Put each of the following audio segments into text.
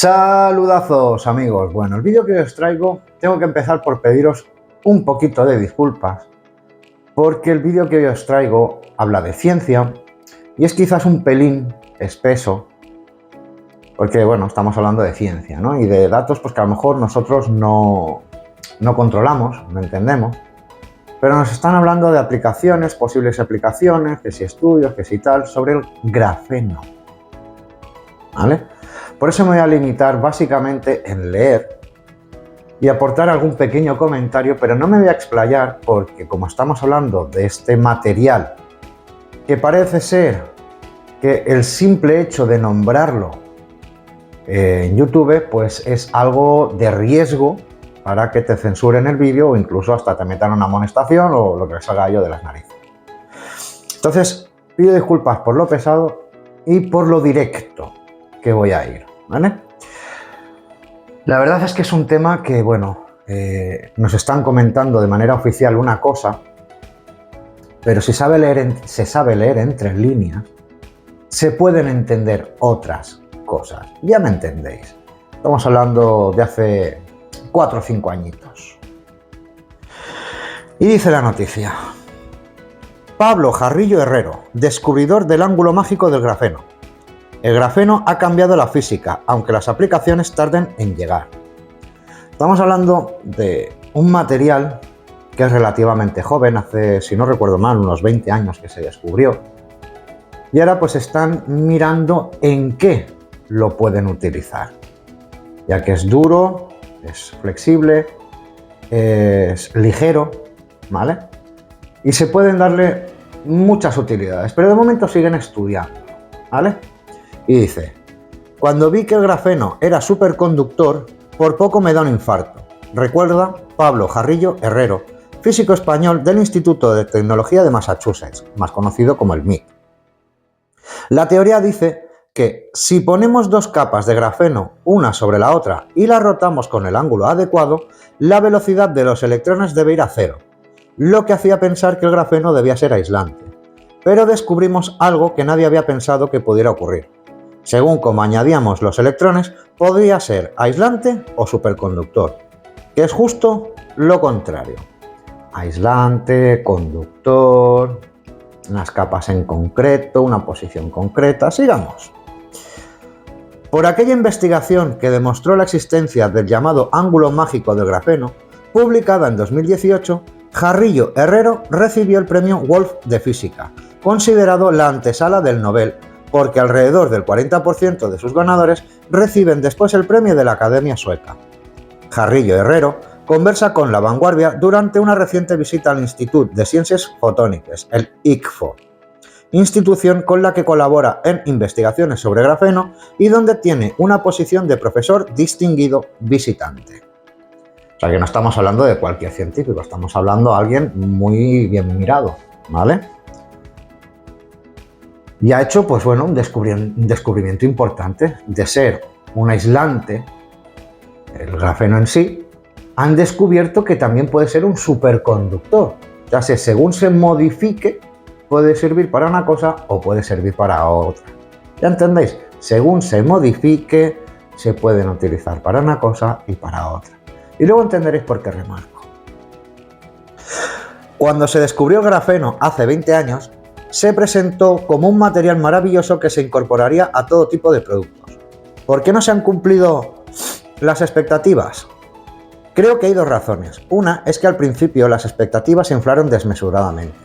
Saludazos amigos, bueno, el vídeo que os traigo tengo que empezar por pediros un poquito de disculpas porque el vídeo que os traigo habla de ciencia y es quizás un pelín espeso porque bueno, estamos hablando de ciencia, ¿no? Y de datos pues que a lo mejor nosotros no controlamos, no entendemos, pero nos están hablando de aplicaciones, posibles aplicaciones, que si estudios, que si tal, sobre el grafeno, ¿vale? Por eso me voy a limitar básicamente en leer y aportar algún pequeño comentario, pero no me voy a explayar porque como estamos hablando de este material que parece ser que el simple hecho de nombrarlo en YouTube pues es algo de riesgo para que te censuren el vídeo o incluso hasta te metan una amonestación o lo que les haga yo de las narices. Entonces pido disculpas por lo pesado y por lo directo que voy a ir, ¿vale? La verdad es que es un tema que, bueno, nos están comentando de manera oficial una cosa, pero si se sabe leer entre líneas, se pueden entender otras cosas. Ya me entendéis. Estamos hablando de hace 4 o 5 añitos. Y dice la noticia: Pablo Jarrillo Herrero, descubridor del ángulo mágico del grafeno. El grafeno ha cambiado la física, aunque las aplicaciones tarden en llegar. Estamos hablando de un material que es relativamente joven, hace, si no recuerdo mal, unos 20 años que se descubrió. Y ahora pues están mirando en qué lo pueden utilizar. Ya que es duro, es flexible, es ligero, ¿vale? Y se pueden darle muchas utilidades, pero de momento siguen estudiando, ¿vale? Y dice: cuando vi que el grafeno era superconductor, por poco me da un infarto. Recuerda Pablo Jarrillo Herrero, físico español del Instituto de Tecnología de Massachusetts, más conocido como el MIT. La teoría dice que si ponemos 2 capas de grafeno una sobre la otra y la rotamos con el ángulo adecuado, la velocidad de los electrones debe ir a 0, lo que hacía pensar que el grafeno debía ser aislante. Pero descubrimos algo que nadie había pensado que pudiera ocurrir. Según como añadíamos los electrones, podría ser aislante o superconductor, que es justo lo contrario. Aislante, conductor, unas capas en concreto, una posición concreta, sigamos. Por aquella investigación que demostró la existencia del llamado ángulo mágico del grafeno, publicada en 2018, Jarrillo Herrero recibió el premio Wolf de Física, considerado la antesala del Nobel, porque alrededor del 40% de sus ganadores reciben después el premio de la Academia Sueca. Jarrillo Herrero conversa con La Vanguardia durante una reciente visita al Institut de Ciencias Fotóniques, el ICFO, institución con la que colabora en investigaciones sobre grafeno y donde tiene una posición de profesor distinguido visitante. O sea que no estamos hablando de cualquier científico, estamos hablando de alguien muy bien mirado, ¿vale? Y ha hecho, pues bueno, un descubrimiento importante de ser un aislante, el grafeno en sí. Han descubierto que también puede ser un superconductor. Ya sea, según se modifique, puede servir para una cosa o puede servir para otra. ¿Ya entendéis? Según se modifique, se pueden utilizar para una cosa y para otra. Y luego entenderéis por qué remarco. Cuando se descubrió el grafeno hace 20 años, se presentó como un material maravilloso que se incorporaría a todo tipo de productos. ¿Por qué no se han cumplido las expectativas? Creo que hay 2 razones. Una es que al principio las expectativas se inflaron desmesuradamente.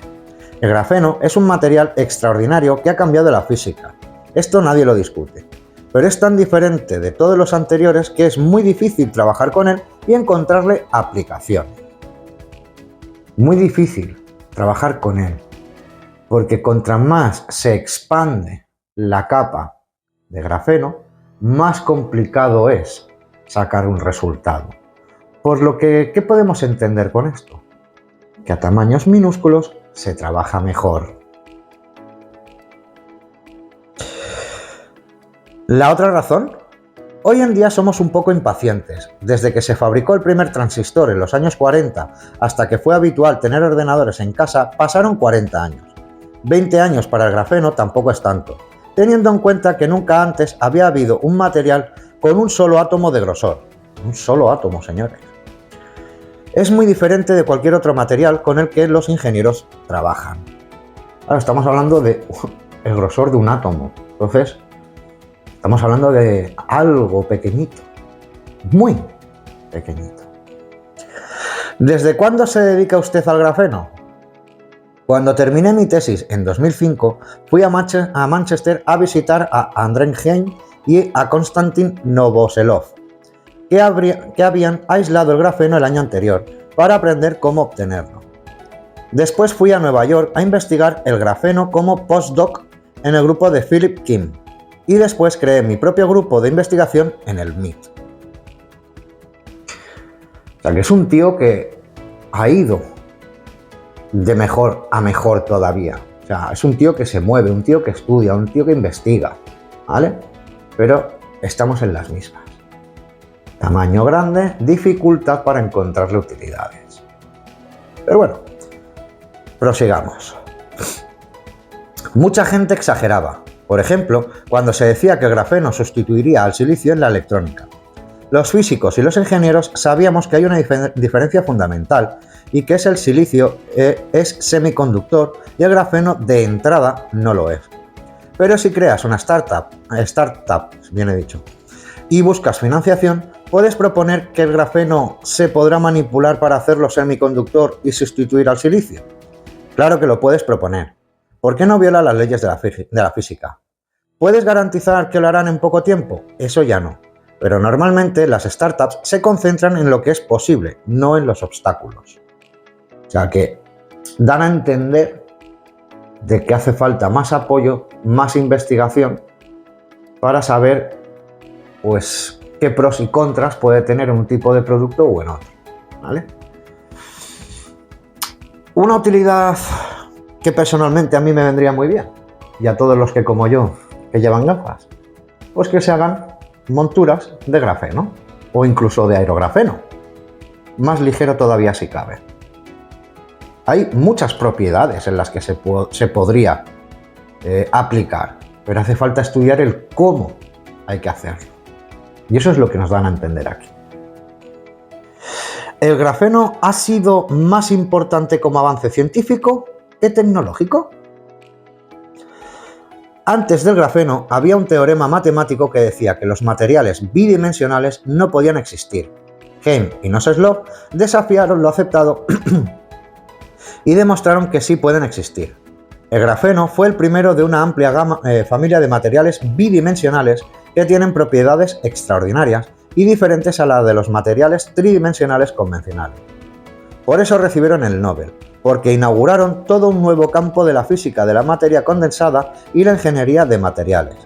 El grafeno es un material extraordinario que ha cambiado la física. Esto nadie lo discute. Pero es tan diferente de todos los anteriores que es muy difícil trabajar con él y encontrarle aplicación. Muy difícil trabajar con él. Porque contra más se expande la capa de grafeno, más complicado es sacar un resultado. Por lo que, ¿qué podemos entender con esto? Que a tamaños minúsculos se trabaja mejor. La otra razón: hoy en día somos un poco impacientes. Desde que se fabricó el primer transistor en los años 40 hasta que fue habitual tener ordenadores en casa, pasaron 40 años. 20 años para el grafeno tampoco es tanto, teniendo en cuenta que nunca antes había habido un material con un solo átomo de grosor. Un solo átomo, señores. Es muy diferente de cualquier otro material con el que los ingenieros trabajan. Ahora estamos hablando de el grosor de un átomo. Entonces, estamos hablando de algo pequeñito. Muy pequeñito. ¿Desde cuándo se dedica usted al grafeno? Cuando terminé mi tesis en 2005, fui a Manchester a visitar a Andrei Hein y a Konstantin Novoselov, que habían aislado el grafeno el año anterior para aprender cómo obtenerlo. Después fui a Nueva York a investigar el grafeno como postdoc en el grupo de Philip Kim y después creé mi propio grupo de investigación en el MIT. O sea que es un tío que ha ido de mejor a mejor todavía. O sea, es un tío que se mueve, un tío que estudia, un tío que investiga, ¿vale? Pero estamos en las mismas. Tamaño grande, dificultad para encontrarle utilidades. Pero bueno, prosigamos. Mucha gente exageraba. Por ejemplo, cuando se decía que el grafeno sustituiría al silicio en la electrónica. Los físicos y los ingenieros sabíamos que hay una diferencia fundamental y que es el silicio es semiconductor y el grafeno de entrada no lo es. Pero si creas una startup, bien he dicho, y buscas financiación, puedes proponer que el grafeno se podrá manipular para hacerlo semiconductor y sustituir al silicio. Claro que lo puedes proponer. ¿Por qué no viola las leyes de la física? ¿Puedes garantizar que lo harán en poco tiempo? Eso ya no. Pero normalmente las startups se concentran en lo que es posible, no en los obstáculos. O sea que dan a entender de que hace falta más apoyo, más investigación para saber pues qué pros y contras puede tener un tipo de producto o en otro, ¿vale? Una utilidad que personalmente a mí me vendría muy bien, y a todos los que como yo, que llevan gafas, pues que se hagan monturas de grafeno o incluso de aerografeno, más ligero todavía si cabe. Hay muchas propiedades en las que se podría aplicar, pero hace falta estudiar el cómo hay que hacerlo. Y eso es lo que nos dan a entender aquí. ¿El grafeno ha sido más importante como avance científico que tecnológico? Antes del grafeno había un teorema matemático que decía que los materiales bidimensionales no podían existir. Hein y Novoselov desafiaron lo aceptado y demostraron que sí pueden existir. El grafeno fue el primero de una amplia familia de materiales bidimensionales que tienen propiedades extraordinarias y diferentes a las de los materiales tridimensionales convencionales. Por eso recibieron el Nobel, porque inauguraron todo un nuevo campo de la física de la materia condensada y la ingeniería de materiales.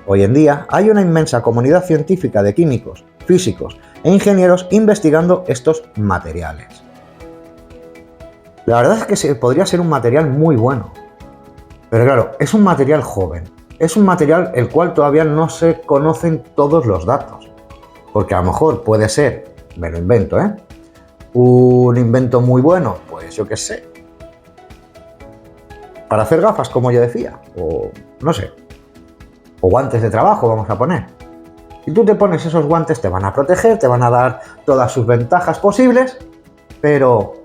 Hoy en día hay una inmensa comunidad científica de químicos, físicos e ingenieros investigando estos materiales. La verdad es que podría ser un material muy bueno, pero claro, es un material joven, es un material el cual todavía no se conocen todos los datos, porque a lo mejor puede ser, me lo invento, un invento muy bueno, pues yo qué sé, para hacer gafas, como yo decía, o no sé, o guantes de trabajo vamos a poner. Si tú te pones esos guantes te van a proteger, te van a dar todas sus ventajas posibles, pero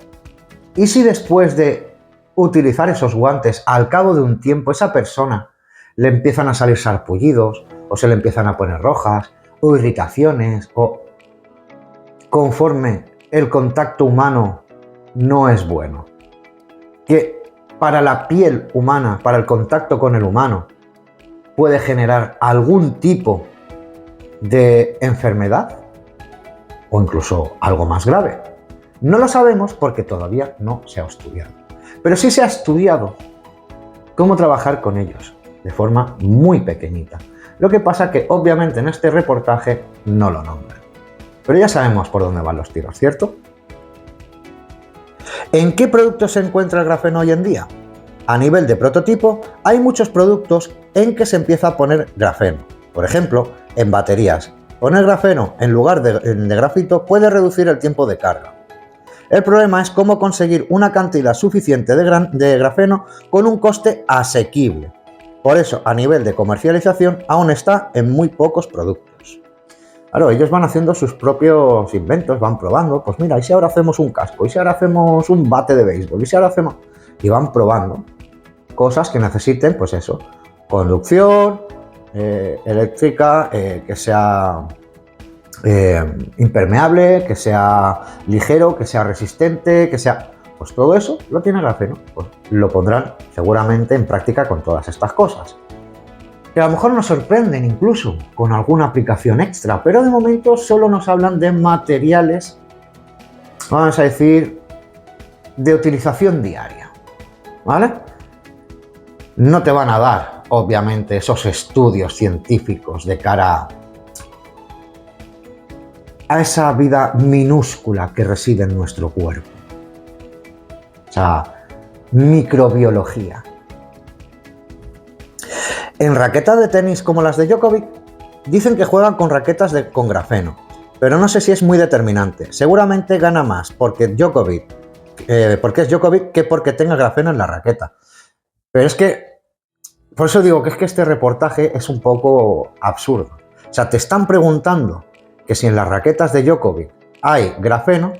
¿y si después de utilizar esos guantes, al cabo de un tiempo, esa persona le empiezan a salir sarpullidos, o se le empiezan a poner rojas, o irritaciones, o conforme el contacto humano no es bueno? Que para la piel humana, para el contacto con el humano, puede generar algún tipo de enfermedad, o incluso algo más grave. No lo sabemos porque todavía no se ha estudiado. Pero sí se ha estudiado cómo trabajar con ellos, de forma muy pequeñita. Lo que pasa que obviamente en este reportaje no lo nombran. Pero ya sabemos por dónde van los tiros, ¿cierto? ¿En qué productos se encuentra el grafeno hoy en día? A nivel de prototipo, hay muchos productos en que se empieza a poner grafeno. Por ejemplo, en baterías. Poner grafeno en lugar de grafito puede reducir el tiempo de carga. El problema es cómo conseguir una cantidad suficiente de grafeno con un coste asequible. Por eso, a nivel de comercialización, aún está en muy pocos productos. Claro, ellos van haciendo sus propios inventos, van probando, pues mira, ¿y si ahora hacemos un casco? ¿Y si ahora hacemos un bate de béisbol? ¿Y si ahora hacemos...? Y van probando cosas que necesiten, pues eso, conducción eléctrica, que sea impermeable, que sea ligero, que sea resistente, que sea... Pues todo eso lo tiene grafeno, pues lo pondrán seguramente en práctica con todas estas cosas. Que a lo mejor nos sorprenden incluso con alguna aplicación extra, pero de momento solo nos hablan de materiales, vamos a decir, de utilización diaria, ¿vale? No te van a dar, obviamente, esos estudios científicos de cara a esa vida minúscula que reside en nuestro cuerpo. O sea, microbiología. En raquetas de tenis como las de Djokovic, dicen que juegan con raquetas con grafeno, pero no sé si es muy determinante. Seguramente gana más porque es Djokovic que porque tenga grafeno en la raqueta. Pero es que, por eso digo que es que este reportaje es un poco absurdo. O sea, te están preguntando que si en las raquetas de Djokovic hay grafeno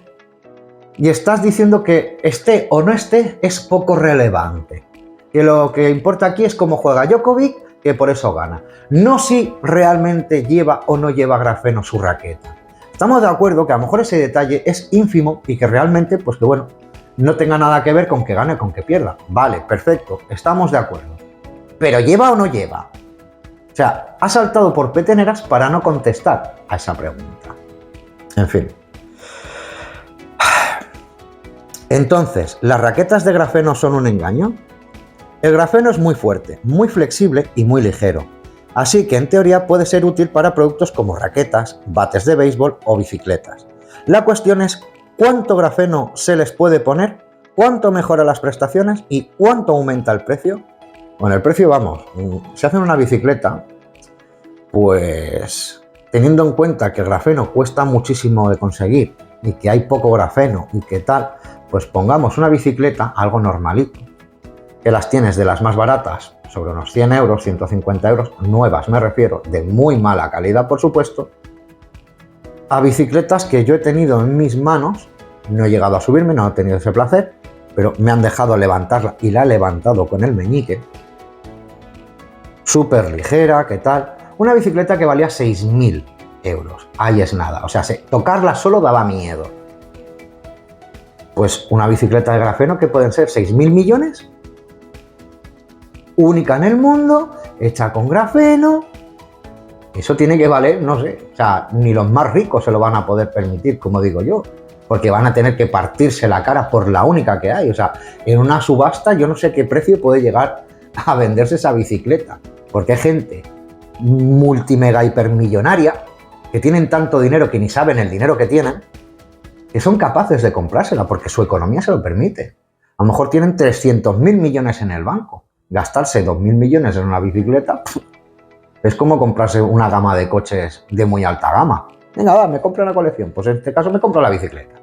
y estás diciendo que esté o no esté es poco relevante. Que lo que importa aquí es cómo juega Djokovic, que por eso gana. No si realmente lleva o no lleva grafeno su raqueta. Estamos de acuerdo que a lo mejor ese detalle es ínfimo y que realmente, pues que bueno, no tenga nada que ver con que gane o con que pierda. Vale, perfecto, estamos de acuerdo. Pero ¿lleva o no lleva? O sea, ha saltado por peteneras para no contestar a esa pregunta. En fin. Entonces, ¿las raquetas de grafeno son un engaño? El grafeno es muy fuerte, muy flexible y muy ligero, así que en teoría puede ser útil para productos como raquetas, bates de béisbol o bicicletas. La cuestión es cuánto grafeno se les puede poner, cuánto mejora las prestaciones y cuánto aumenta el precio. Bueno, el precio, vamos, si hacen una bicicleta, pues teniendo en cuenta que el grafeno cuesta muchísimo de conseguir y que hay poco grafeno y que tal, pues pongamos una bicicleta, algo normalito, que las tienes de las más baratas, sobre unos 100 euros, 150 euros, nuevas me refiero, de muy mala calidad por supuesto, a bicicletas que yo he tenido en mis manos, no he llegado a subirme, no he tenido ese placer, pero me han dejado levantarla y la he levantado con el meñique, súper ligera, ¿qué tal? Una bicicleta que valía 6.000 euros, ahí es nada, o sea, tocarla solo daba miedo. Pues una bicicleta de grafeno que pueden ser 6.000 millones, única en el mundo, hecha con grafeno, eso tiene que valer, no sé, o sea, ni los más ricos se lo van a poder permitir, como digo yo, porque van a tener que partirse la cara por la única que hay, o sea, en una subasta yo no sé qué precio puede llegar a venderse esa bicicleta, porque hay gente multimega hipermillonaria que tienen tanto dinero que ni saben el dinero que tienen, que son capaces de comprársela porque su economía se lo permite. A lo mejor tienen 300.000 millones en el banco. Gastarse 2.000 millones en una bicicleta es como comprarse una gama de coches de muy alta gama. Venga, va, me compro una colección. Pues en este caso me compro la bicicleta.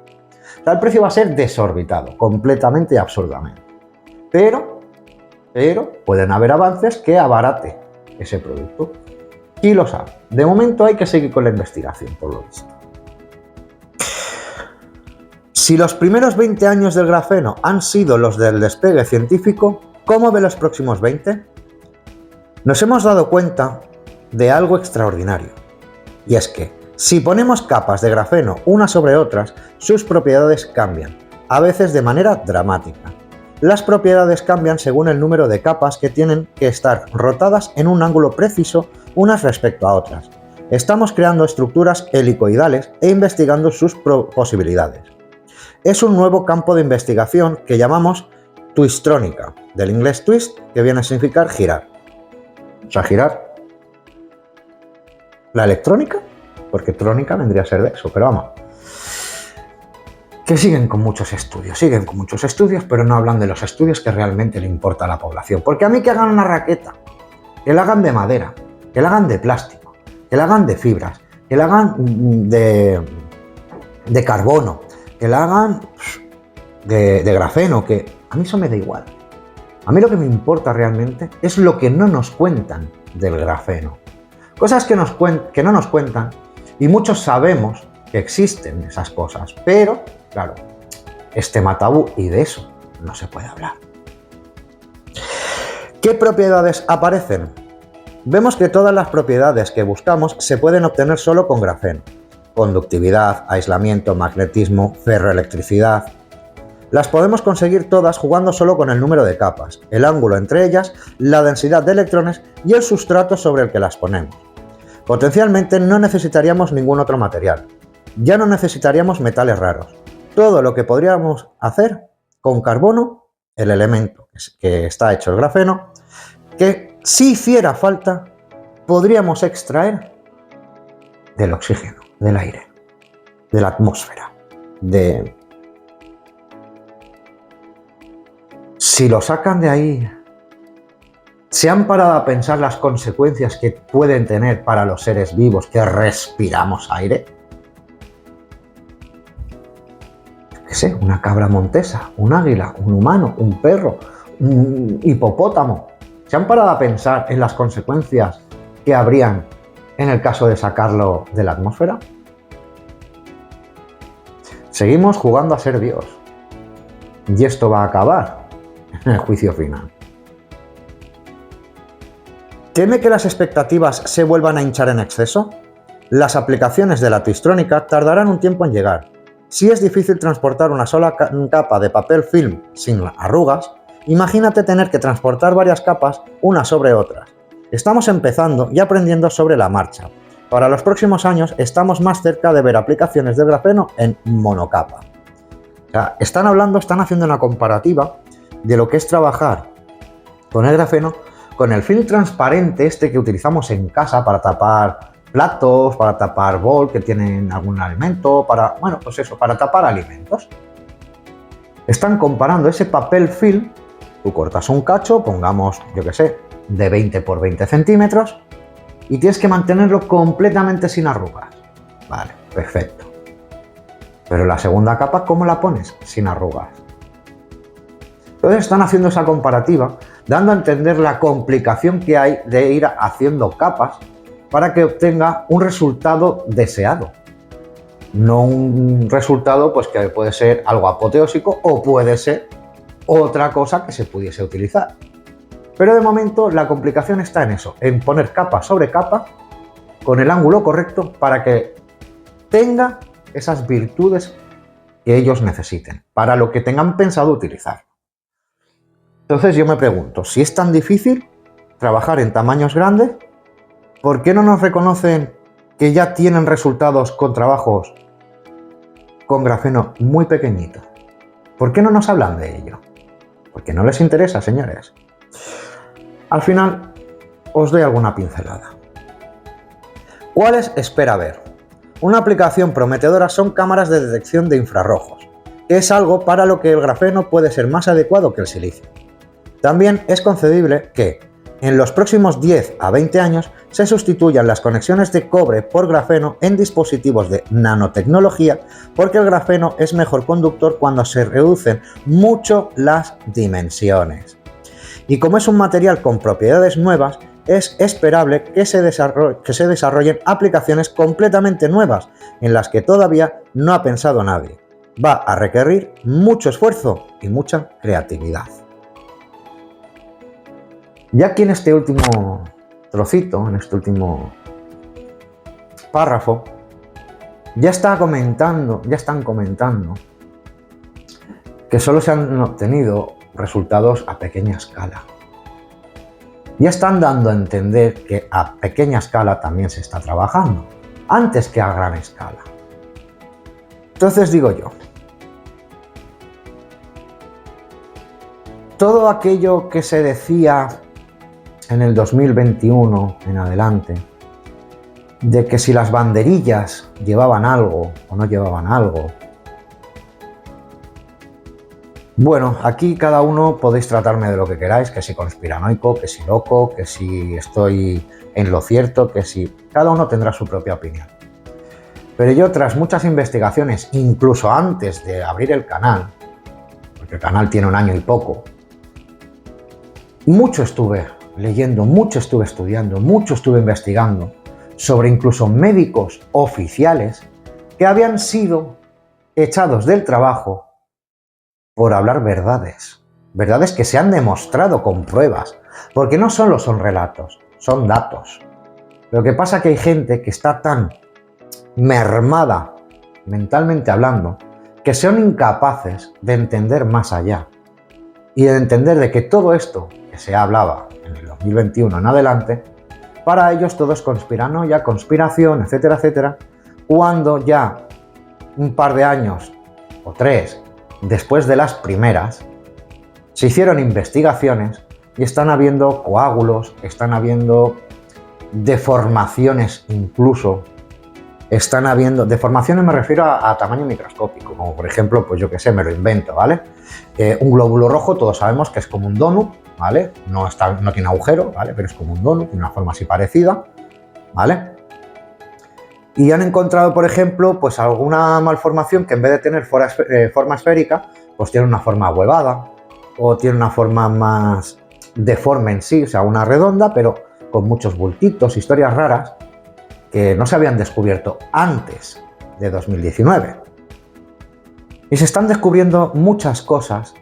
O sea, el precio va a ser desorbitado, completamente y absurdamente. Pero pueden haber avances que abarate ese producto. Y lo sabe. De momento hay que seguir con la investigación, por lo visto. Si los primeros 20 años del grafeno han sido los del despegue científico, ¿cómo ve los próximos 20? Nos hemos dado cuenta de algo extraordinario. Y es que, si ponemos capas de grafeno unas sobre otras, sus propiedades cambian, a veces de manera dramática. Las propiedades cambian según el número de capas que tienen que estar rotadas en un ángulo preciso unas respecto a otras. Estamos creando estructuras helicoidales e investigando sus posibilidades. Es un nuevo campo de investigación que llamamos twistrónica, del inglés twist, que viene a significar girar. O sea, girar la electrónica, porque trónica vendría a ser de eso, pero vamos. Que siguen con muchos estudios, pero no hablan de los estudios que realmente le importa a la población. Porque a mí que hagan una raqueta, que la hagan de madera, que la hagan de plástico, que la hagan de fibras, que la hagan de carbono, que la hagan de grafeno, que a mí eso me da igual. A mí lo que me importa realmente es lo que no nos cuentan del grafeno. Cosas que no nos cuentan Y muchos sabemos que existen esas cosas, pero, claro, es tema tabú y de eso no se puede hablar. ¿Qué propiedades aparecen? Vemos que todas las propiedades que buscamos se pueden obtener solo con grafeno. Conductividad, aislamiento, magnetismo, ferroelectricidad. Las podemos conseguir todas jugando solo con el número de capas, el ángulo entre ellas, la densidad de electrones y el sustrato sobre el que las ponemos. Potencialmente no necesitaríamos ningún otro material. Ya no necesitaríamos metales raros. Todo lo que podríamos hacer con carbono, el elemento que está hecho el grafeno, que si hiciera falta, podríamos extraer del oxígeno, del aire, de la atmósfera, Si lo sacan de ahí, ¿se han parado a pensar las consecuencias que pueden tener para los seres vivos que respiramos aire? ¿Qué sé? Una cabra montesa, un águila, un humano, un perro, un hipopótamo. ¿Se han parado a pensar en las consecuencias que habrían en el caso de sacarlo de la atmósfera? Seguimos jugando a ser Dios. Y esto va a acabar en el juicio final. ¿Teme que las expectativas se vuelvan a hinchar en exceso? Las aplicaciones de la twistrónica tardarán un tiempo en llegar. Si es difícil transportar una sola capa de papel film sin arrugas, imagínate tener que transportar varias capas unas sobre otras. Estamos empezando y aprendiendo sobre la marcha. Para los próximos años estamos más cerca de ver aplicaciones del grafeno en monocapa. O sea, están haciendo una comparativa de lo que es trabajar con el grafeno, con el film transparente este que utilizamos en casa para tapar platos, para tapar bol que tienen algún alimento, para tapar alimentos. Están comparando ese papel film, tú cortas un cacho, pongamos, yo qué sé, de 20 por 20 centímetros, y tienes que mantenerlo completamente sin arrugas. Vale, perfecto. Pero la segunda capa, ¿cómo la pones? Sin arrugas. Entonces están haciendo esa comparativa, dando a entender la complicación que hay de ir haciendo capas para que obtenga un resultado deseado. No un resultado pues, que puede ser algo apoteósico o puede ser otra cosa que se pudiese utilizar. Pero de momento la complicación está en eso, en poner capa sobre capa con el ángulo correcto para que tenga esas virtudes que ellos necesiten, para lo que tengan pensado utilizar. Entonces yo me pregunto, si es tan difícil trabajar en tamaños grandes, ¿por qué no nos reconocen que ya tienen resultados con trabajos con grafeno muy pequeñitos? ¿Por qué no nos hablan de ello? Porque no les interesa, señores. Al final, os doy alguna pincelada. ¿Cuáles espera ver? Una aplicación prometedora son cámaras de detección de infrarrojos, que es algo para lo que el grafeno puede ser más adecuado que el silicio. También es concebible que, en los próximos 10 a 20 años, se sustituyan las conexiones de cobre por grafeno en dispositivos de nanotecnología, porque el grafeno es mejor conductor cuando se reducen mucho las dimensiones. Y como es un material con propiedades nuevas, es esperable que se desarrollen aplicaciones completamente nuevas, en las que todavía no ha pensado nadie. Va a requerir mucho esfuerzo y mucha creatividad. Ya aquí en este último trocito, en este último párrafo, ya están comentando que solo se han obtenido resultados a pequeña escala. Ya están dando a entender que a pequeña escala también se está trabajando, antes que a gran escala. Entonces digo yo, todo aquello que se decía en el 2021 en adelante, de que si las banderillas llevaban algo o no llevaban algo. Bueno, aquí cada uno podéis tratarme de lo que queráis, que si conspiranoico, que si loco, que si estoy en lo cierto, que si... Cada uno tendrá su propia opinión. Pero yo, tras muchas investigaciones, incluso antes de abrir el canal, porque el canal tiene 1 año y poco, mucho estuve leyendo, mucho estuve estudiando, mucho estuve investigando sobre incluso médicos oficiales que habían sido echados del trabajo por hablar verdades. Verdades que se han demostrado con pruebas, porque no solo son relatos, son datos. Lo que pasa es que hay gente que está tan mermada, mentalmente hablando, que son incapaces de entender más allá y de entender de que todo esto que se hablaba en el 2021 en adelante, para ellos todo es conspiranoia, conspiración, etcétera, etcétera, cuando ya un par de años o 3 después de las primeras se hicieron investigaciones y están habiendo coágulos, están habiendo deformaciones incluso, están habiendo deformaciones, me refiero a tamaño microscópico, como por ejemplo, pues yo que sé, me lo invento, ¿vale? Un glóbulo rojo todos sabemos que es como un donut, ¿vale? No tiene agujero, ¿vale? Pero es como un donut, tiene una forma así parecida, ¿vale? Y han encontrado, por ejemplo, pues alguna malformación que en vez de tener forma esférica, pues tiene una forma huevada o tiene una forma más deforme en sí, o sea, una redonda, pero con muchos bultitos, historias raras que no se habían descubierto antes de 2019. Y se están descubriendo muchas cosas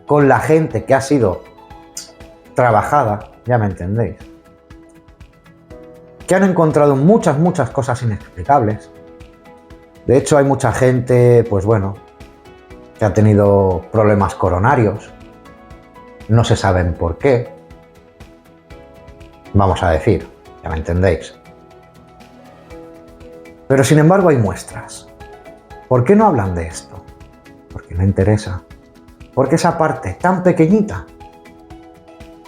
con la gente que ha sido trabajada, ya me entendéis, que han encontrado muchas cosas inexplicables. De hecho, hay mucha gente, pues bueno, que ha tenido problemas coronarios, no se saben por qué, vamos a decir, ya me entendéis. Pero sin embargo hay muestras. ¿Por qué no hablan de esto? Porque no interesa. Porque esa parte tan pequeñita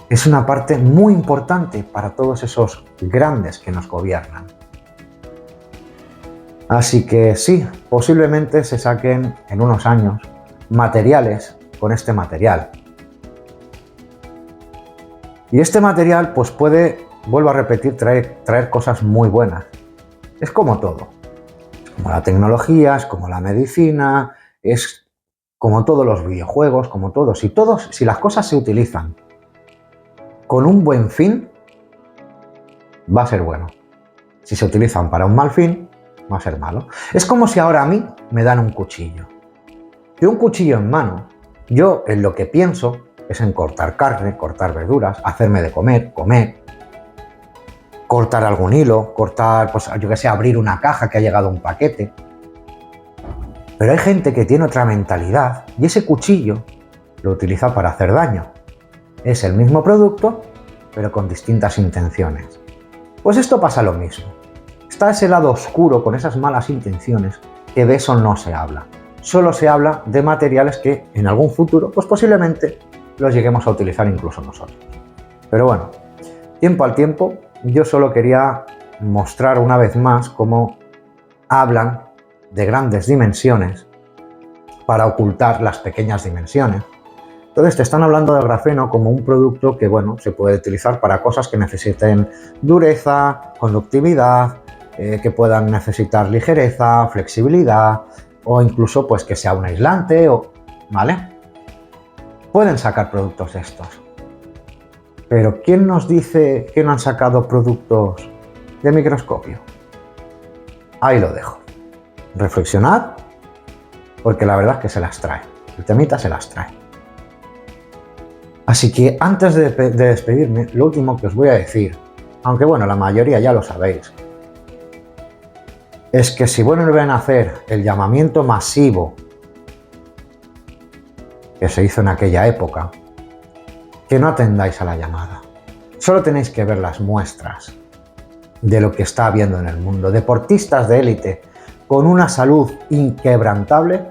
es una parte muy importante para todos esos grandes que nos gobiernan. Así que sí, posiblemente se saquen en unos años materiales con este material. Y este material pues puede, vuelvo a repetir, traer cosas muy buenas. Es como todo. Es como la tecnología, es como la medicina, es como todos los videojuegos, como todos. Si las cosas se utilizan con un buen fin, va a ser bueno. Si se utilizan para un mal fin, va a ser malo. Es como si ahora a mí me dan un cuchillo. Y un cuchillo en mano, yo en lo que pienso es en cortar carne, cortar verduras, hacerme de comer, cortar algún hilo, cortar, pues yo que sé, abrir una caja que ha llegado un paquete. Pero hay gente que tiene otra mentalidad y ese cuchillo lo utiliza para hacer daño. Es el mismo producto, pero con distintas intenciones. Pues esto pasa lo mismo. Está ese lado oscuro con esas malas intenciones, que de eso no se habla. Solo se habla de materiales que en algún futuro, pues posiblemente los lleguemos a utilizar incluso nosotros. Pero bueno, tiempo al tiempo, yo solo quería mostrar una vez más cómo hablan de grandes dimensiones para ocultar las pequeñas dimensiones. Entonces te están hablando del grafeno como un producto que, bueno, se puede utilizar para cosas que necesiten dureza, conductividad, que puedan necesitar ligereza, flexibilidad o incluso pues que sea un aislante, ¿vale? Pueden sacar productos de estos. Pero ¿quién nos dice que no han sacado productos de microscopio? Ahí lo dejo. Reflexionad, porque la verdad es que se las trae. El temita se las trae. Así que antes de despedirme, lo último que os voy a decir, aunque bueno, la mayoría ya lo sabéis, es que si vuelven a hacer el llamamiento masivo que se hizo en aquella época, que no atendáis a la llamada. Solo tenéis que ver las muestras de lo que está habiendo en el mundo. Deportistas de élite con una salud inquebrantable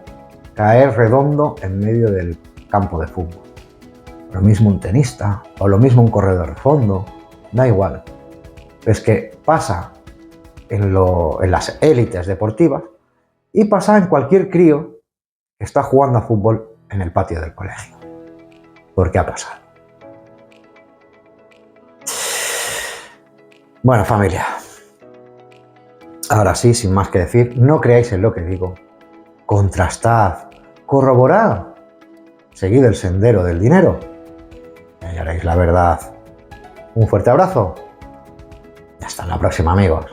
caer redondo en medio del campo de fútbol. Lo mismo un tenista o lo mismo un corredor de fondo, da igual. Es que pasa en las élites deportivas y pasa en cualquier crío que está jugando a fútbol en el patio del colegio. ¿Por qué ha pasado? Bueno, familia, ahora sí, sin más que decir, no creáis en lo que digo, contrastad, corroborad, seguid el sendero del dinero y hallaréis la verdad. Un fuerte abrazo y hasta la próxima, amigos.